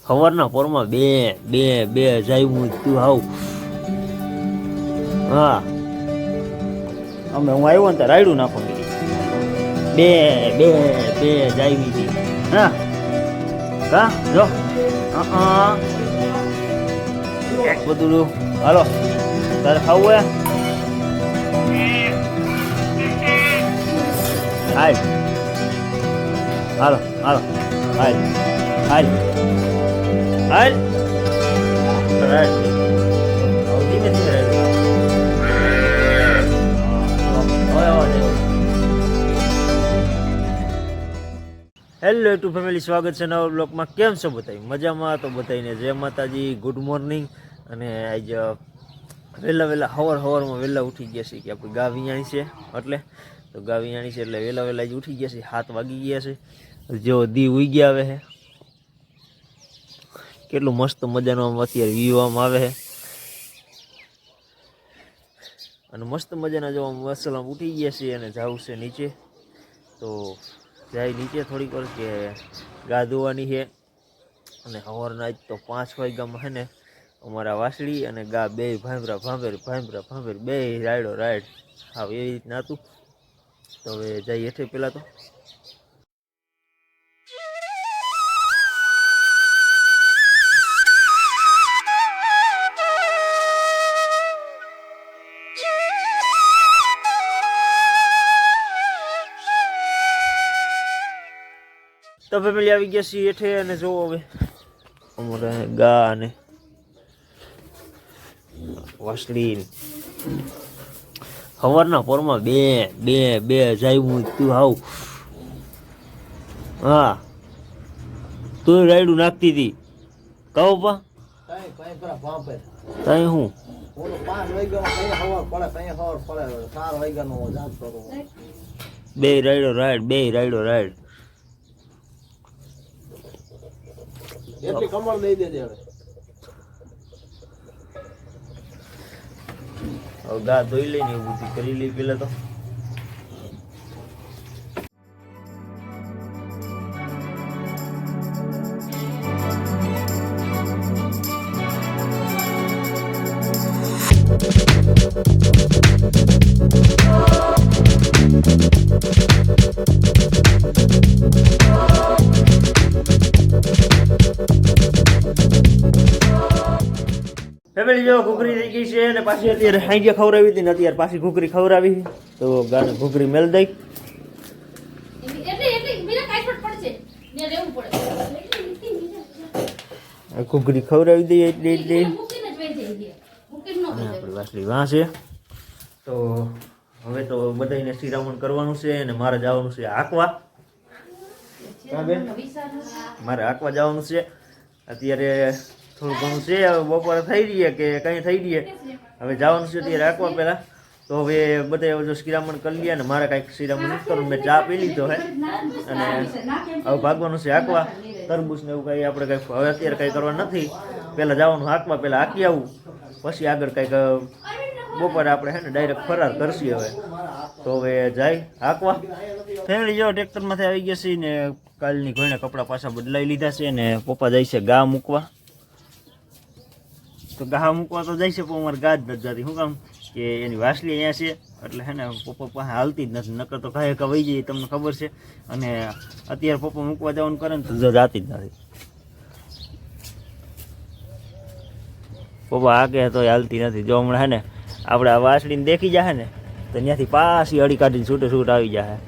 સવારના પોરમાં બે બે બે જાયું તું હાવ. હા અમે હું આવ્યો ને તો રાયડું નાખો બે બે બે જાવી હતી. હા કા જો એક બધું હાલો તારે ખાવું હાલ હાલો હાલો હાલ હાલ હાલ ધીમે ધીમે હેલો ટુ ફેમિલી, સ્વાગત છે નવા બ્લોગમાં. કેમ છો બધાય? મજામાં? તો બધાને જય માતાજી, ગુડ મોર્નિંગ. અને આજ વહેલા સવારમાં વહેલા ઉઠી ગયા છે કે આપણી ગા વિયાણી છે એટલે તો ગા વિયાણી છે એટલે વહેલા જ ઉઠી ગયા છે. 7 વાગી ગયા છે. જો દી ઉઈ ગયા આવે છે. કેટલું મસ્ત મજાનો અત્યારે વ્યૂ આમ આવે છે અને મસ્ત મજાના જો આમ વસલામ ઉઠી ગયા છે અને જવું છે નીચે. તો જાય નીચે થોડીક વાર કે ગા ધોવાની છે. અને સવારના જ તો 5 વાગ્યામાં છે ને અમારા વાસળી અને ગા બે ભાંભર બે રાયડો રાયડ હા એવી રીતના હતું. તો હવે જઈએ હેઠે પહેલાં તો ફેમિલી આવી ગયા છીએ હેઠે. અને જો હવે અમારે ગા અને વાસળી સવારના પોરમાં બે બે બે જાયું તું હાવ. હા તું રાયડું નાખતી હતી કહો પા તઈ હું બે રાયડો રાયડ બે રાયડો રાયડ એટલી કમળ દઈ દેજે હવે. ગા ધોઈ લઈને એવું બધું કરી લઈ પેલા તો. ફેમિલી જો ઘૂઘરી થઈ ગઈ છે અને પાછી અત્યારે હાંજે ખવડાવી હતી ને અત્યારે પાછી ઘૂઘરી ખવડાવી. તો ગાને ઘૂઘરી મેલ દઈ ઘૂઘરી ખવડાવી દઈએ એટલે આપણી વાસળી વાં છે. તો હવે તો બધાને શિરામણ કરવાનું છે અને મારે જવાનું છે આંકવા. મારે આંકવા જવાનું છે અત્યારે. થોડું ઘણું છે હવે બપોરે થઈ રહીએ કે કંઈ થઈ રહીએ. હવે જવાનું છે અત્યારે આંકવા પહેલાં. તો હવે બધા જો શિરામણ કરી લઈએ ને મારે કાંઈક શિરામણ નથી કરવું. મેં ચા પી લીધો હે અને હવે ભાગવાનું છે આંકવા. તરબૂચ ને એવું કાંઈ આપણે કાંઈ હવે અત્યારે કાંઈ કરવા નથી. પહેલાં જવાનું આંકવા, પહેલાં આંકી આવું પછી આગળ કાંઈક બપોરે આપણે છે ને ડાયરેક્ટ ફરાર કરશી હવે. તો હવે જાય આંકવા. ફેમિલી જો ટ્રેક્ટરમાંથી આવી ગયા છે ને કાલની ઘણા કપડાં પાછા બદલાઈ લીધા છે ને પપ્પા જાય છે ગા મૂકવા. તો ગા મૂકવા તો જાય છે પણ અમારે ગા જ નથી જતી. શું કામ કે એની વાસળી અહીંયા છે એટલે હે ને પપ્પા પાસે હાલતી જ નથી. નકર તો કાંઈ કા વહી જાય તમને ખબર છે. અને અત્યારે પપ્પા મૂકવા જવાનું કરે ને તો જાતી જ નથી. પપ્પા આગે તો હાલતી નથી. જો હમણાં હે ને આપણે આ વાસળીને દેખી જાય ને તો ત્યાંથી પાછી અડી કાઢીને છૂટે છૂટ આવી જાય.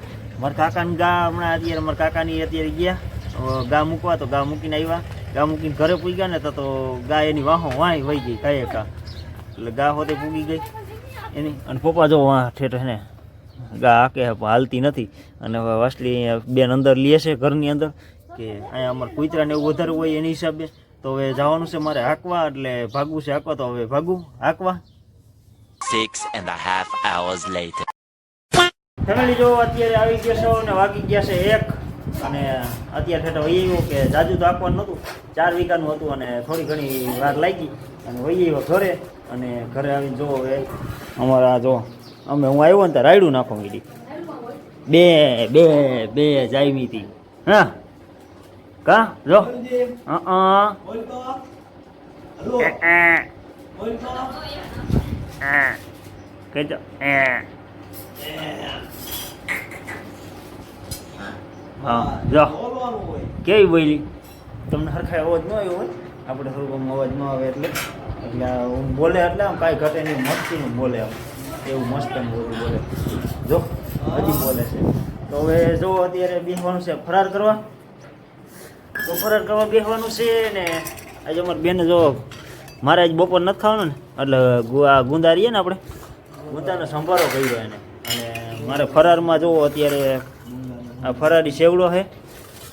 મારા કાકાની ગા હમણાં અત્યારે મારા કાકાની અત્યારે ગયા ગા મૂકવા. તો ગા મૂકીને આવ્યા. ગા મૂકીને ઘરે પૂગી ગયા ને તો ગા એની વાહો વાંય વહી ગઈ કાંઈ કા. એટલે ગા હોતે પૂગી ગઈ એની. અને પપ્પા જો વાં ઠેઠ ને ગા આકે હાલતી નથી. અને વાસળી અહીંયા બેન અંદર લે છે ઘરની અંદર કે અહીંયા અમારે કૂતરાને એવું વધારે હોય એની હિસાબે. તો હવે જવાનું છે મારે હાંકવા એટલે ભાગવું છે હાંકવા. તો હવે ભાગવું હાંકવા. 6.5 hours later. ફેમિલી જો અત્યારે આવી ગયા છો અને વાગી ગયા છે 1. અને અત્યારે ઠેઠ વહી આવ્યો કે જાજુ તો આંકવાનું નહોતું, 4 વીઘાનું હતું અને થોડી ઘણી વાર લાગી અને વહી આવ્યો ઘરે. અને ઘરે આવીને જો હવે અમારા જો અમે હું આવ્યો ને ત્યાં રાયડું નાખવા માંડી બે બે બે જામી હતી. હા કા જો બોલ તો હલો બોલ તો કહેજો હા જો બોલવાનું હોય કેવી બોલી તમને હરખાય અવાજ ન આવ્યો હોય આપણે થોડુંક અવાજ ન આવે એટલે હું બોલે એટલે આમ કાંઈ ઘટે નહીં મસ્તીનું બોલે આમ એવું મસ્ત એમ બોલે જો હજી બોલે છે તો હવે જો અત્યારે બેસવાનું છે ફરાર કરવા તો ફરાર કરવા બેસવાનું છે ને આજે અમારી બેને જો મારે આજ બપોર નથી ખાવાનું ને એટલે આ ગુંદા રહીએ ને આપણે ગુંદાનો સંભારો કર્યો એને અને મારે ફરારમાં જો અત્યારે આ ફરારી સેવડો છે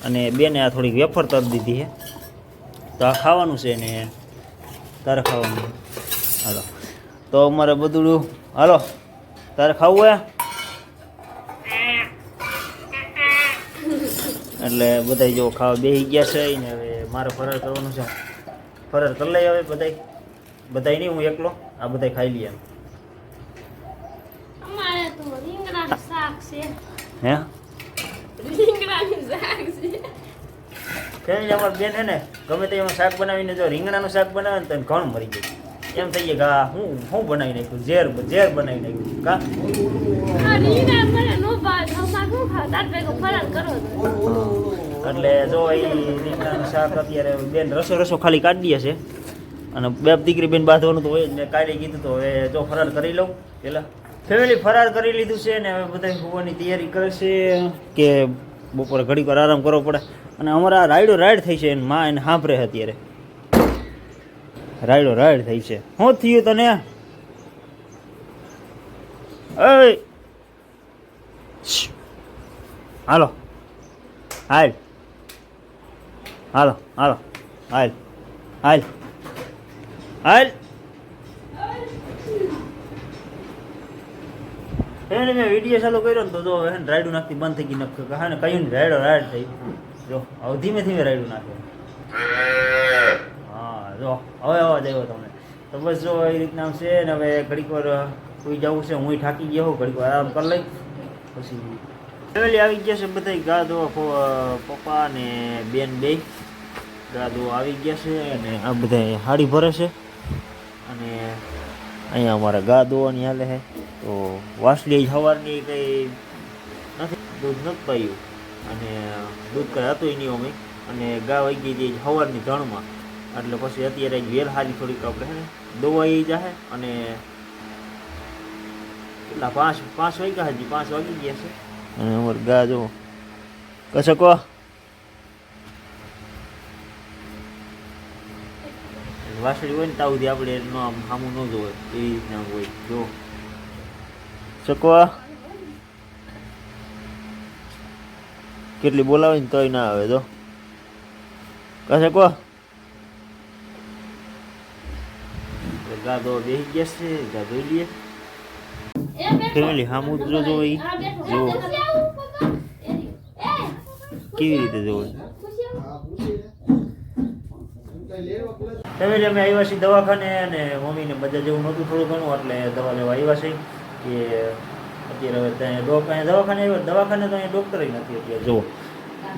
અને બેને આ થોડીક વેફર તરી દીધી છે તો આ ખાવાનું છે ને તારે ખાવાનું છે. હાલો તો અમારે બધું હાલો તારે ખાવું હોય એટલે બધા જો ખાવા બેસી ગયા છે ને હવે મારે ફરાર કરવાનું છે ફરાર કરી લઈ હવે બધાય નહીં હું એકલો આ બધાય ખાઈ લઈએ અમારે તો રીંગણાનું શાક છે હે રીંગણાનું શાક છે કેમ અમારી બેન હે ને ગમે તે એમાં શાક બનાવીને જો રીંગણાનું શાક બનાવે ને તો એને ઘણું મરી જાય એમ થઈ જાય કે હું બનાવી નાખ્યું ઝેર બનાવી નાખ્યું કા આ રીંગણા મને નો ભાવે અમાર શું ખાવ તાર ભેગો ફરાર કરો એટલે જો એ રીંગણાનું શાક અત્યારે બેન રસો ખાલી કાઢી છે અને બે દીકરી બેન બાંધવાનું તો હોય જ ને કાઢી કીધું તો હવે જો ફરાર કરી લઉં પેલા ફેમિલી ફરાર કરી લીધું છે ને હવે બધા હોવાની તૈયારી કરે છે કે બપોરે ઘડીક વાર આરામ કરવો પડે અને અમારા રાઈડ થઈ છે એને માં એને સાંભળે છે અત્યારે રાઈડ થઈ છે શું થયું તને ઓય હાલો હાલ હાલો હાલો હાલ હાલ હાલ એને મેં વિડીયો ચાલુ કર્યો ને તો જો હે ને રાયડું નાખતી બંધ થઈ ગઈ નક્કી હા ને કહ્યું ને રાયડ થઈ જો હવે ધીમે ધીમે રાયડું નાખે હા જો હવે અવાજ આવ્યો તમને તો બસ જો એ રીતના છે ને હવે ઘડીક વાર કોઈ જવું છે હું થાકી ગયો હોઉં ઘડીક વાર આરામ કરી લઈ પછી ફેમિલી આવી ગયા છે બધા ગા ધોવા પપ્પા ને બેન બે ગા ધોવા આવી ગયા છે અને આ બધા હાડી ભરે છે અને અહીંયા અમારા ગા ધોવાની હાલે છે તો વાસલી સવારની કંઈ નથી દૂધ નથી પાયું અને દૂધ કંઈ હતું નહીં અમે અને ગા વહી ગઈ હતી સવારની ધણમાં એટલે પછી અત્યારે વેલ હારી થોડીક આપણે છે ને દોવાઈ જાય અને કેટલા પાંચ વાગ્યા હજી 5 વાગી ગયા છે અને અમારે ગા જો કશકો વાસળી હોય ને તાવથી આપણે સામું ન જોવે એ રીતના હોય જો શકવા કેટલી બોલાવે ને તોય ના આવે તો કશકો ગા દો બેસી ગયા છે ગા ધોઈ લઈએ ફેમિલી સામું જો એ જો કેવી રીતે જોવે ફેમિલી અમે આવ્યા છીએ દવાખાને અને મમ્મીને બધા જેવું નહોતું થોડું ઘણું એટલે દવા લેવા આવ્યા છે કે અત્યારે હવે ત્યાં દવાખાને આવ્યો દવાખાને તો અહીંયા ડૉક્ટર નથી અત્યારે જુઓ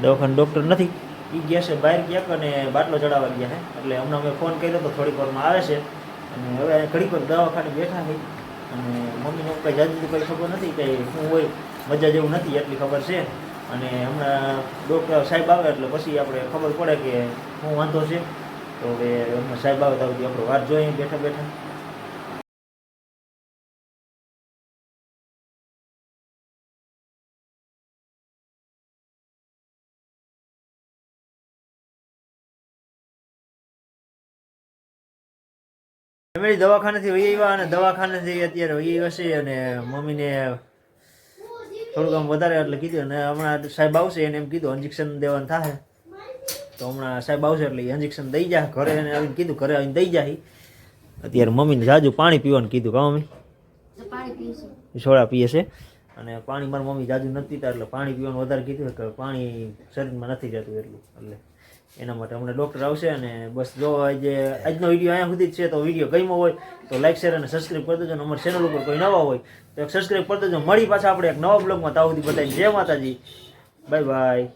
દવાખાને ડૉક્ટર નથી એ ગયા છે બહાર ક્યાંક અને બાટલો ચડાવવા ગયા છે એટલે હમણાં અમે ફોન કર્યો તો થોડીક વારમાં આવે છે અને હવે ઘડીક વાર દવાખાને બેઠા છે અને મમ્મીને કંઈ જાજુ કંઈ ખબર નથી કંઈ શું હોય મજા જેવું નથી એટલી ખબર છે અને હમણાં ડૉક્ટર સાહેબ આવે એટલે પછી આપણે ખબર પડે કે શું વાંધો છે તો હવે હમણાં સાહેબ આવે તો આપણે વાત જોઈએ બેઠા બેઠા ફેમિલી દવાખાનેથી વહી આવ્યા અને દવાખાનેથી અત્યારે વહી આવ્યા છે અને મમ્મીને થોડુંક આમ વધારે એટલે કીધું અને હમણાં સાહેબ આવશે એને એમ કીધું ઇન્જેક્શન દેવાનું થાય તો હમણાં સાહેબ આવશે એટલે ઇન્જેક્શન દઈ જાય ઘરે એને આવીને કીધું ઘરે આવીને દઈ જાય અત્યારે મમ્મીને જાજુ પાણી પીવાનું કીધું કા મમ્મી સોડા પીએ છે અને પાણી મારી મમ્મી જાજુ નથી પીતા એટલે પાણી પીવાનું વધારે કીધું કે પાણી શરીરમાં નથી જતું એટલું એટલે એના માટે હમણાં ડૉક્ટર આવશે અને બસ જો આજે આજનો વિડીયો અહીંયા સુધી જ છે તો વિડીયો ગમ્યો હોય તો લાઈક શેર અને સબસ્ક્રાઈબ કરી દેજો અને અમારા ચેનલ ઉપર કોઈ નવા હોય તો એક સબસ્ક્રાઈબ કરી દેજો મળી પાછા આપણે એક નવા બ્લોગમાં ત્યાં સુધી બધાને જય માતાજી બાય બાય